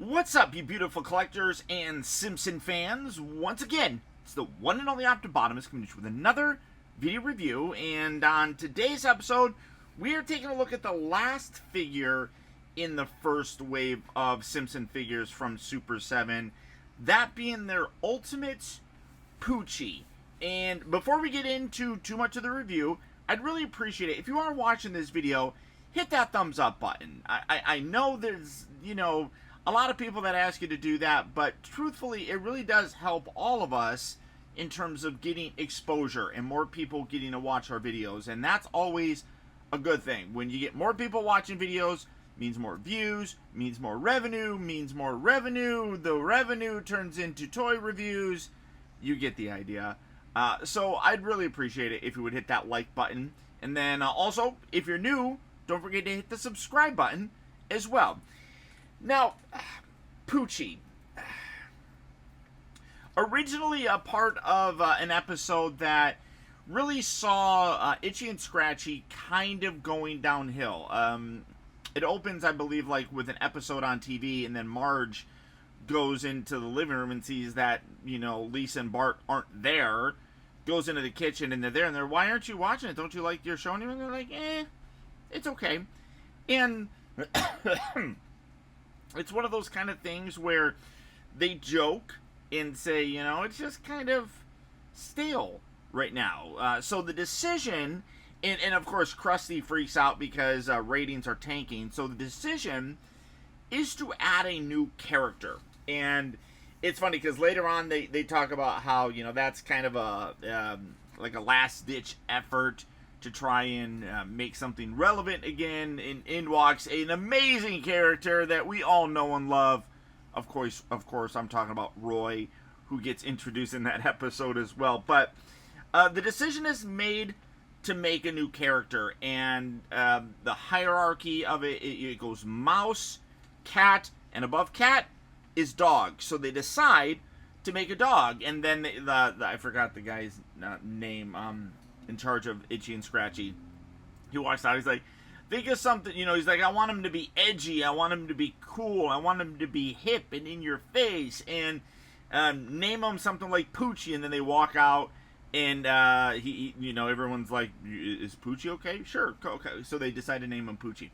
What's up, you beautiful collectors and Simpson fans? Once again, it's the one and only Optibotimus coming with another video review, and on today's episode, we are taking a look at the last figure in the first wave of Simpson figures from Super 7, that being their Ultimates POOCHIE. And before we get into too much of the review, I'd really appreciate it if you are watching this video, hit that thumbs up button. I know there's, a lot of people that ask you to do that, but truthfully, it really does help all of us in terms of getting exposure and more people getting to watch our videos, and that's always a good thing. When you get more people watching videos, means more views, means more revenue, the revenue turns into toy reviews. You get the idea. So I'd really appreciate it if you would hit that like button, and then also, if you're new, don't forget to hit the subscribe button as well. Now, POOCHIE. Originally a part of an episode that really saw Itchy and Scratchy kind of going downhill. It opens, I believe, like with an episode on TV, and then Marge goes into the living room and sees that, Lisa and Bart aren't there, goes into the kitchen, and they're there, and they're, why aren't you watching it? Don't you like your show? And they're like, it's okay. And it's one of those kind of things where they joke and say, it's just kind of stale right now. So the decision, and of course Krusty freaks out because ratings are tanking, so the decision is to add a new character. And it's funny because later on they talk about how, that's kind of a like a last-ditch effort to try and make something relevant again. In walks an amazing character that we all know and love. Of course, I'm talking about Roy, who gets introduced in that episode as well. But the decision is made to make a new character, and the hierarchy of it goes mouse, cat, and above cat is dog. So they decide to make a dog, and then I forgot the guy's name. In charge of Itchy and Scratchy, he walks out, he's like, think of something, he's like, I want him to be edgy, I want him to be cool, I want him to be hip and in your face, and name him something like POOCHIE. And then they walk out, and he everyone's like, is POOCHIE okay? Sure, okay. So they decide to name him POOCHIE.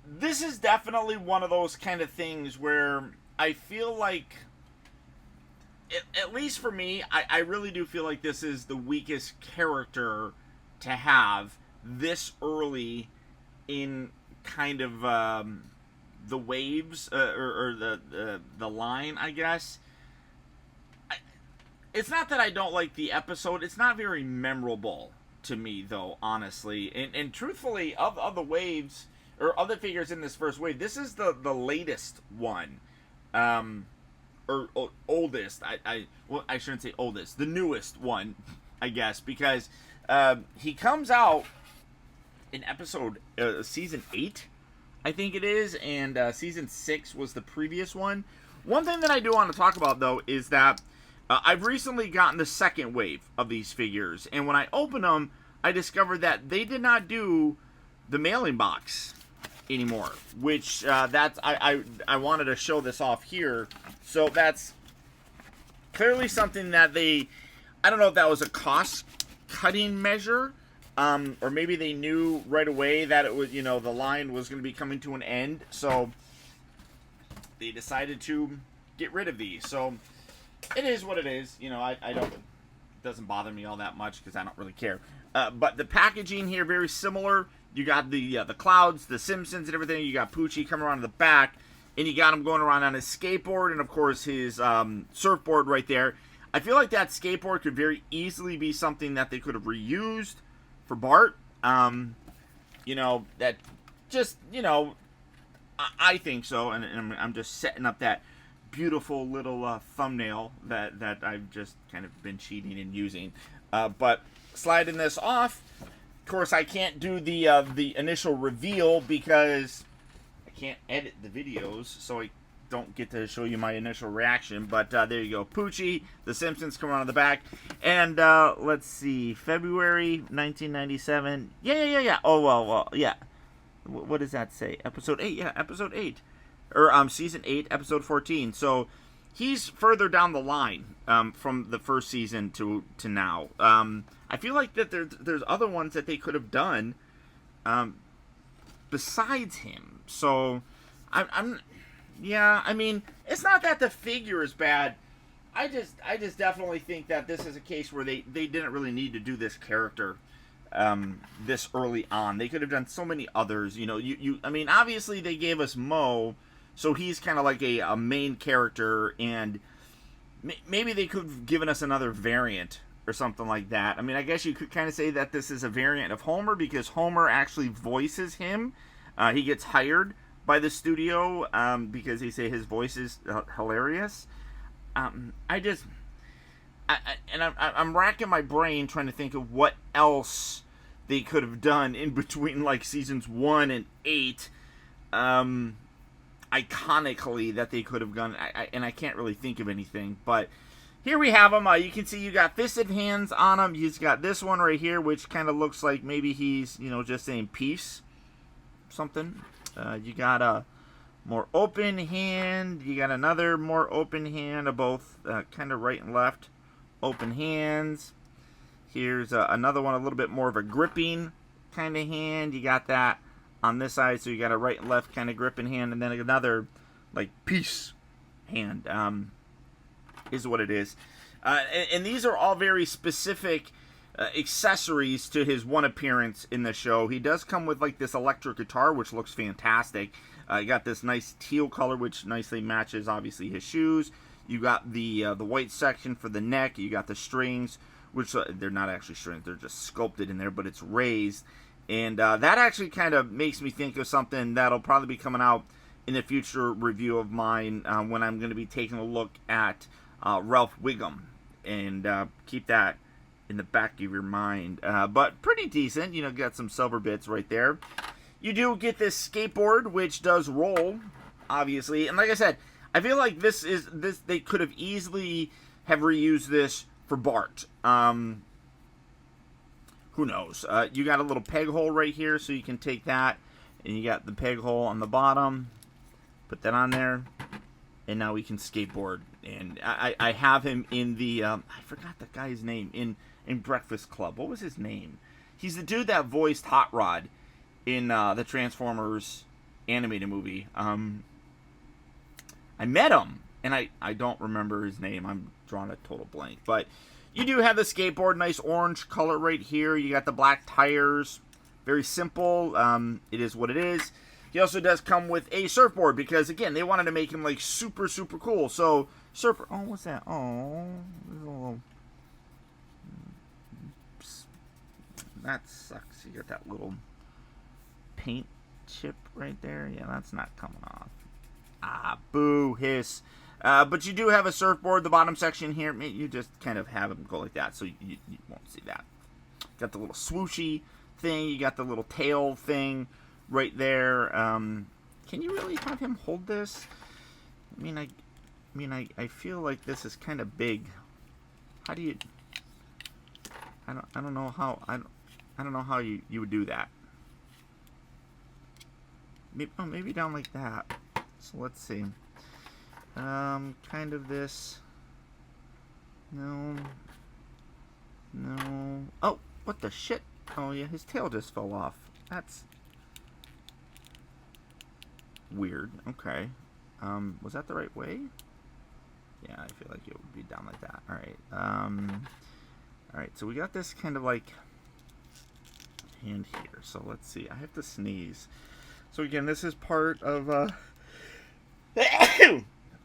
This is definitely one of those kind of things where I feel like, at least for me, I really do feel like this is the weakest character to have this early in kind of the waves or the line, I guess. It's not that I don't like the episode. It's not very memorable to me, though, honestly. And truthfully, of the waves or other figures in this first wave, this is the latest one. Or oldest, I shouldn't say oldest, the newest one, I guess, because he comes out in episode, season 8, I think it is, and season 6 was the previous one. One thing that I do want to talk about, though, is that I've recently gotten the second wave of these figures, and when I opened them, I discovered that they did not do the mailing box anymore, which that's I wanted to show this off here. So that's clearly something that I don't know if that was a cost cutting measure, or maybe they knew right away that it was, the line was going to be coming to an end, so they decided to get rid of these. So it is what it is. I don't, it doesn't bother me all that much because I don't really care. But the packaging here, very similar. You got the clouds, the Simpsons, and everything. You got POOCHIE coming around to the back, and you got him going around on his skateboard, and of course his surfboard right there. I feel like that skateboard could very easily be something that they could have reused for Bart. That just, I think so, and I'm just setting up that beautiful little thumbnail that I've just kind of been cheating and using. But sliding this off. Of course, I can't do the initial reveal because I can't edit the videos, so I don't get to show you my initial reaction. But there you go, POOCHIE, the Simpsons come around the back, and let's see, February 1997. Yeah. Oh well, yeah. what does that say? Episode 8, yeah, episode 8. Or season 8, episode 14. So he's further down the line from the first season to now. I feel like that there's other ones that they could have done besides him. So yeah, I mean, it's not that the figure is bad. I just definitely think that this is a case where they didn't really need to do this character this early on. They could have done so many others. You know, I mean, obviously they gave us Mo, so he's kind of like a main character, and maybe they could have given us another variant or something like that. I mean, I guess you could kind of say that this is a variant of Homer because Homer actually voices him. He gets hired by the studio because they say his voice is hilarious. I'm racking my brain trying to think of what else they could have done in between like seasons 1 and 8, iconically that they could have done. And I can't really think of anything, but here we have him. You can see you got fisted hands on him. He's got this one right here, which kind of looks like maybe he's, just saying peace, something. You got a more open hand. You got another more open hand of both kind of right and left open hands. Here's another one, a little bit more of a gripping kind of hand. You got that on this side, so you got a right and left kind of gripping hand, and then another like peace hand is what it is. And these are all very specific accessories to his one appearance in the show. He does come with like this electric guitar, which looks fantastic. You got this nice teal color, which nicely matches obviously his shoes. You got the white section for the neck. You got the strings, which they're not actually strings; they're just sculpted in there, but it's raised. And that actually kind of makes me think of something that'll probably be coming out in a future review of mine when I'm going to be taking a look at Ralph Wiggum, and keep that in the back of your mind. But pretty decent, got some silver bits right there. You do get this skateboard, which does roll, obviously, and like I said, I feel like this they could have easily have reused this for Bart. Who knows? You got a little peg hole right here, so you can take that, and you got the peg hole on the bottom. Put that on there, and now we can skateboard. And I have him in the I forgot the guy's name in Breakfast Club. What was his name? He's the dude that voiced Hot Rod in the Transformers animated movie. I met him, and I don't remember his name. I'm drawing a total blank. But you do have the skateboard, nice orange color right here. You got the black tires. Very simple. It is what it is. He also does come with a surfboard because, again, they wanted to make him, like, super, super cool. So, surfer... Oh, what's that? Oh, there's a little... That sucks. You got that little paint chip right there. Yeah, that's not coming off. Ah, boo, hiss. But you do have a surfboard, the bottom section here. You just kind of have them go like that, so you won't see that. Got the little swooshy thing. You got the little tail thing right there. Can you really have him hold this? I feel like this is kind of big. How do you? I don't know how. I don't know how you would do that. Maybe down like that. So let's see. Kind of this. No. Oh, what the shit? Oh yeah, his tail just fell off. That's weird. Okay. Was that the right way? Yeah, I feel like it would be down like that. Alright. Alright, so we got this kind of like hand here. So let's see. I have to sneeze. So again, this is part of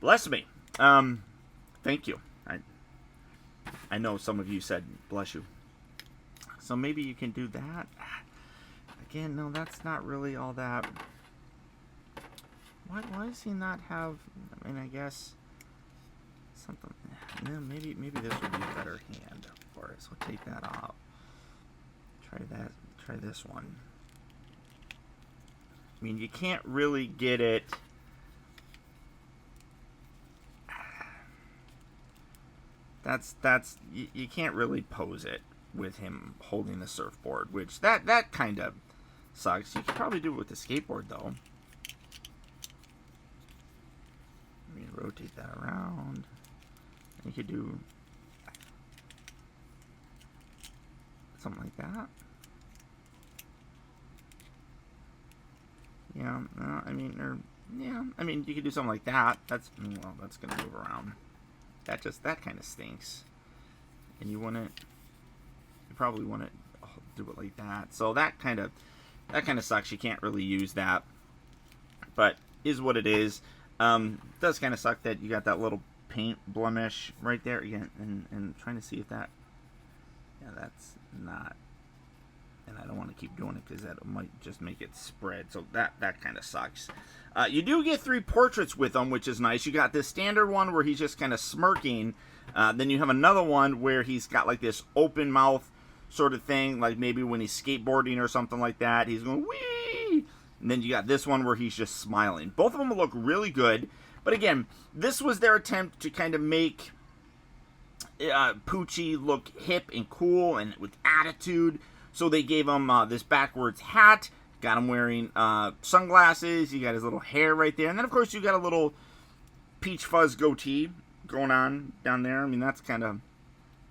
bless me. Thank you. I know some of you said bless you. So maybe you can do that. Again, no, that's not really all that. Why does he not have? I mean, I guess something. No, maybe this would be a better hand for us. We'll take that off. Try that. Try this one. I mean, you can't really get it. That's you can't really pose it with him holding the surfboard, which that kind of sucks. You could probably do it with the skateboard, though. Let me rotate that around. You could do something like that. Yeah, I mean, you could do something like that. That's gonna move around. That kind of stinks. And you probably wouldn't do it like that. So that kind of sucks. You can't really use that, but is what it is. It does kind of suck that you got that little paint blemish right there again, and trying to see if that, yeah, that's not. And I don't want to keep doing it because that might just make it spread. So that kind of sucks. You do get 3 portraits with them, which is nice. You got this standard one where he's just kind of smirking. Then you have another one where he's got like this open mouth sort of thing, like maybe when he's skateboarding or something like that. He's going, wee! And then you got this one where he's just smiling. Both of them look really good. But again, this was their attempt to kind of make Poochie look hip and cool and with attitude. So they gave him this backwards hat, got him wearing sunglasses, you got his little hair right there, and then of course you got a little peach fuzz goatee going on down there. I mean, that's kind of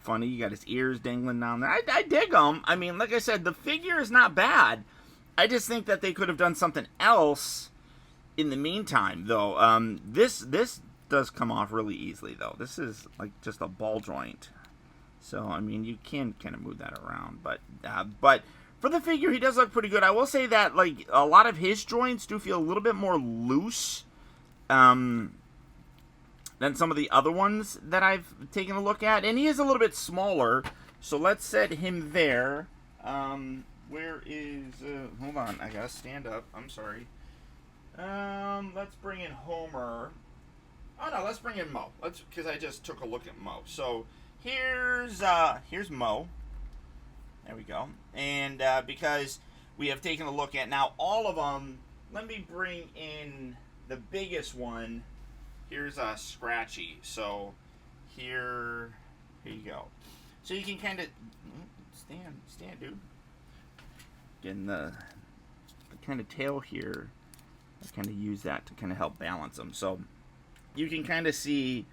funny. You got his ears dangling down there. I dig them. I mean, like I said, the figure is not bad. I just think that they could have done something else in the meantime, though. This does come off really easily, though. This is like just a ball joint. So, I mean, you can kind of move that around. But for the figure, he does look pretty good. I will say that, like, a lot of his joints do feel a little bit more loose than some of the other ones that I've taken a look at. And he is a little bit smaller. So, let's set him there. Where is... hold on. I gotta stand up. I'm sorry. Let's bring in Homer. Oh, no. Let's bring in Mo. Because I just took a look at Mo. So... Here's Mo. There we go. And because we have taken a look at now all of them, let me bring in the biggest one. Here's Scratchy. So here you go. So you can kind of stand, dude. Getting the kind of tail here. I kind of use that to kind of help balance them. So you can kind of see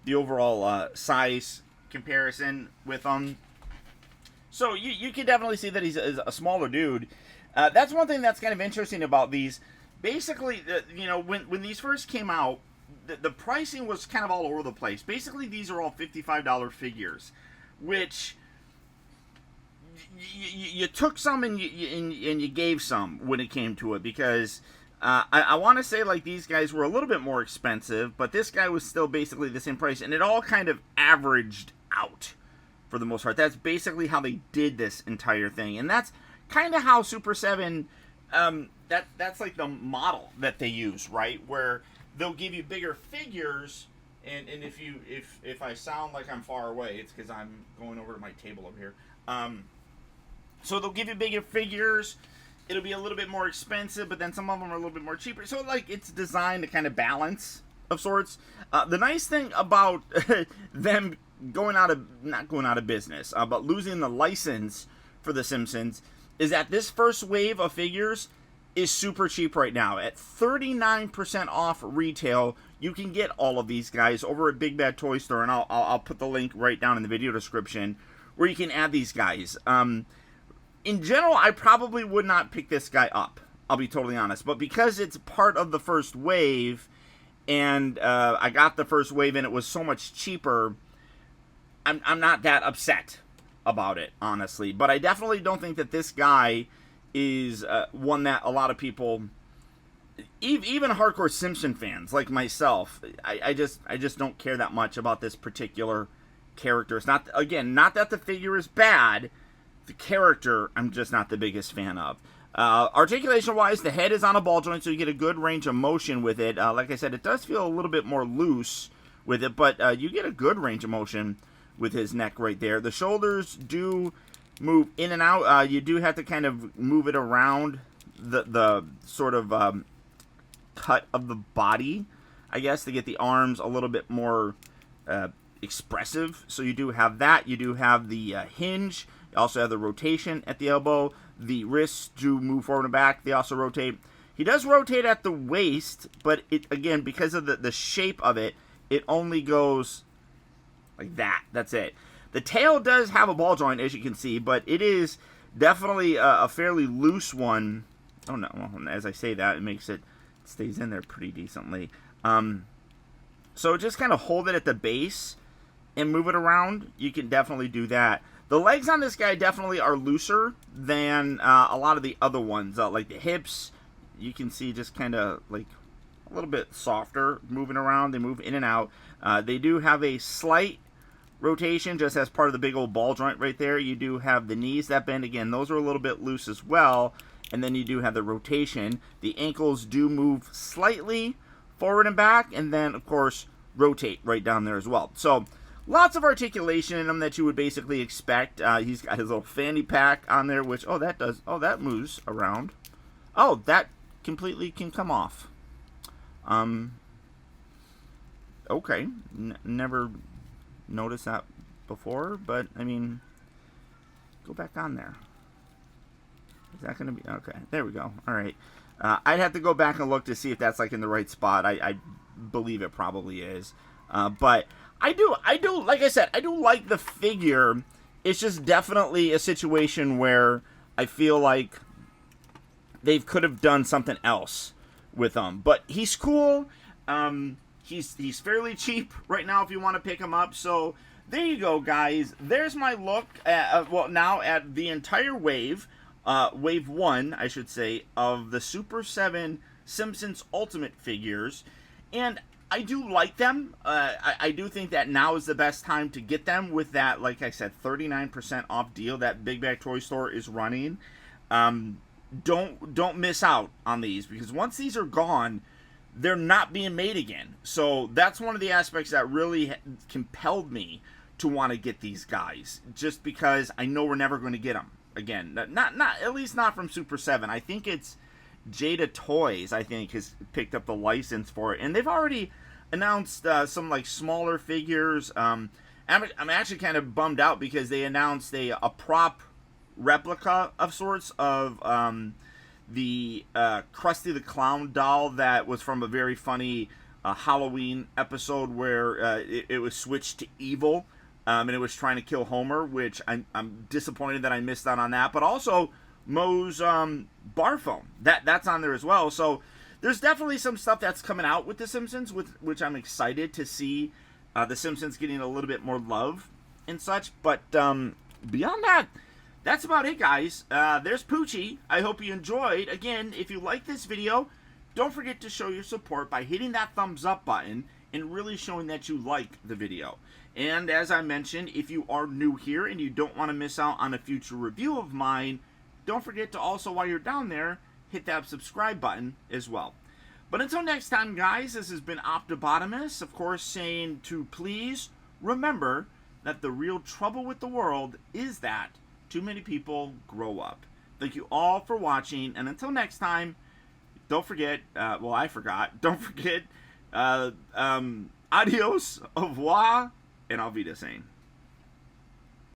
the overall size comparison with them. So you can definitely see that he's a smaller dude. That's one thing that's kind of interesting about these. Basically, when these first came out, the pricing was kind of all over the place. Basically, these are all $55 figures, which you took some and you gave some when it came to it, because I want to say like these guys were a little bit more expensive, but this guy was still basically the same price, and it all kind of averaged out for the most part. That's basically how they did this entire thing, and that's kind of how Super 7 that's like the model that they use, right? Where they'll give you bigger figures, and if I sound like I'm far away, it's because I'm going over to my table over here. So they'll give you bigger figures. It'll be a little bit more expensive, but then some of them are a little bit more cheaper. So like it's designed to kind of balance of sorts. The nice thing about them not going out of business, but losing the license for The Simpsons is that this first wave of figures is super cheap right now. At 39% off retail, you can get all of these guys over at Big Bad Toy Store, and I'll put the link right down in the video description where you can add these guys. In general, I probably would not pick this guy up, I'll be totally honest, but because it's part of the first wave, and I got the first wave and it was so much cheaper, I'm not that upset about it, honestly. But I definitely don't think that this guy is one that a lot of people, even hardcore Simpson fans like myself, I just don't care that much about this particular character. It's not that the figure is bad. The character, I'm just not the biggest fan of. Articulation-wise, the head is on a ball joint, so you get a good range of motion with it. Like I said, it does feel a little bit more loose with it, but you get a good range of motion with his neck right there. The shoulders do move in and out. You do have to kind of move it around the sort of cut of the body, I guess, to get the arms a little bit more expressive. So you do have that. You do have the hinge. You also have the rotation at the elbow. The wrists do move forward and back. They also rotate. He does rotate at the waist, but it, again, because of the shape of it, it only goes like that. That's it. The tail does have a ball joint, as you can see, but it is definitely a fairly loose one. Oh, no. Well, as I say that, it stays in there pretty decently. So just kind of hold it at the base and move it around. You can definitely do that. The legs on this guy definitely are looser than a lot of the other ones. Like the hips, you can see just kind of like a little bit softer moving around. They move in and out. They do have a slight rotation just as part of the big old ball joint right there. You do have the knees that bend. Again, those are a little bit loose as well. And then you do have the rotation. The ankles do move slightly forward and back, and then, of course, rotate right down there as well. So lots of articulation in him that you would basically expect. He's got his little fanny pack on there, which, that moves around. Oh, that completely can come off. Okay. Never noticed that before, but, I mean, go back on there. Is that going to be... Okay, there we go. All right. I'd have to go back and look to see if that's, like, in the right spot. I believe it probably is. But I do, like I said, I do like the figure. It's just definitely a situation where I feel like they could have done something else with him. But he's cool. He's fairly cheap right now if you want to pick him up. So there you go, guys. There's my look at, now at the entire wave. Wave 1, I should say, of the Super 7 Simpsons Ultimate figures. And I do like them. I do think that now is the best time to get them with that, like I said, 39% off deal that Big Bag Toy Store is running. Don't miss out on these, because once these are gone, they're not being made again. So that's one of the aspects that really compelled me to want to get these guys, just because I know we're never going to get them again. Not at least not from Super 7. I think it's Jada Toys, I think, has picked up the license for it, and they've already announced some like smaller figures. I'm actually kind of bummed out because they announced a prop replica of sorts of the Krusty the Clown doll that was from a very funny Halloween episode where it was switched to evil, and it was trying to kill Homer, which I'm disappointed that I missed out on that. But also Moe's bar phone, that's on there as well. So there's definitely some stuff that's coming out with The Simpsons, which I'm excited to see The Simpsons getting a little bit more love and such. But beyond that, that's about it, guys. There's Poochie. I hope you enjoyed. Again, if you like this video, don't forget to show your support by hitting that thumbs up button and really showing that you like the video. And as I mentioned, if you are new here and you don't want to miss out on a future review of mine, don't forget to also, while you're down there, hit that subscribe button as well. But until next time, guys, this has been Optibotimus, of course, saying to please remember that the real trouble with the world is that too many people grow up. Thank you all for watching, and until next time, don't forget, I forgot, don't forget, adios, au revoir, and I'll be the same.